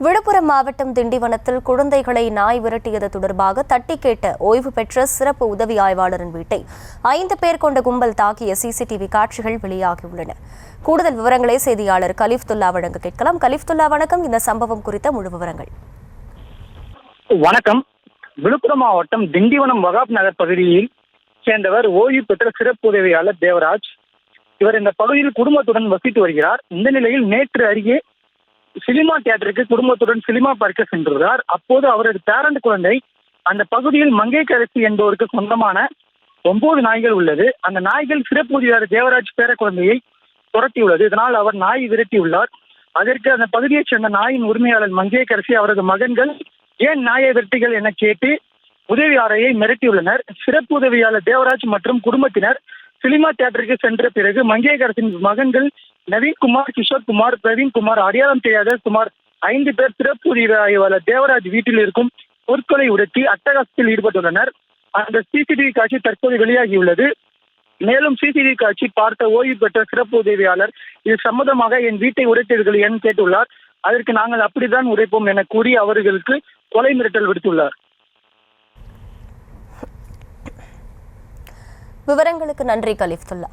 விழுப்புரம் மாவட்டம் திண்டிவனத்தில் குழந்தைகளை நாய் விரட்டியது தொடர்பாக தட்டி கேட்ட ஓய்வு பெற்ற சிறப்பு உதவி ஆய்வாளரின் வீட்டை 5 பேர் கொண்ட கும்பல் தாக்கிய சிசிடிவி காட்சிகள் வெளியாகியுள்ளன. கூடுதல் விவரங்களை செய்தியாளர் கலிஃப்துல்லா வழங்க கேட்கலாம். கலிஃப்துல்லா, வணக்கம். இந்த சம்பவம் குறித்த முழு விவரங்கள். வணக்கம். விழுப்புரம் மாவட்டம் திண்டிவனம் வகாப் நகர் பகுதியில் சேர்ந்தவர் ஓய்வு பெற்ற சிறப்பு உதவியாளர் தேவராஜ். இவர் இந்த பகுதியில் குடும்பத்துடன் வசித்து வருகிறார். இந்த நிலையில் நேற்று அருகே சினிமா தியேட்டருக்கு குடும்பத்துடன் சினிமா பார்க்க சென்றுள்ளார். அப்போது அவரது பேரண்ட் குழந்தை அந்த பகுதியில் மங்கையரசி என்பவருக்கு சொந்தமான 9 நாய்கள் உள்ளது. அந்த நாய்கள் சிறப்பு உதவியாளர் தேவராஜ் பேர குழந்தையை துரத்தியுள்ளது. இதனால் அவர் நாய் விரட்டியுள்ளார். அதற்கு அந்த பகுதியைச் சேர்ந்த நாயின் உரிமையாளர் மங்கையரசி அவரது மகன்கள் ஏன் நாயை விரட்டிகள் என கேட்டு உதவியாளரை மிரட்டியுள்ளனர். சிறப்பு உதவியாளர் தேவராஜ் மற்றும் குடும்பத்தினர் சினிமா தியேட்டருக்கு சென்ற பிறகு மங்கையரசின் மகன்கள் நவீன்குமார், கிஷோர்குமார், பிரவீன்குமார், அடையாளம் தெரியாத சுமார் 5 பேர் சிறப்பு உதவியாளர் தேவராஜ் வீட்டில் இருக்கும் பொருட்களை உடைத்து அட்டகாசத்தில் ஈடுபட்டுள்ளனர். அந்த சிசிடிவி காட்சி தற்போது வெளியாகியுள்ளது. மேலும் சிசிடிவி காட்சி பார்த்த ஓய்வு பெற்ற சிறப்பு உதவியாளர் இது சம்பந்தமாக என் வீட்டை உடைத்தீர்கள் என கேட்டுள்ளார். அதற்கு நாங்கள் அப்படித்தான் உடைப்போம் என கூறி அவர்களுக்கு கொலை மிரட்டல் விடுத்துள்ளார். விவரங்களுக்கு நன்றி கலிஃப்துல்லா.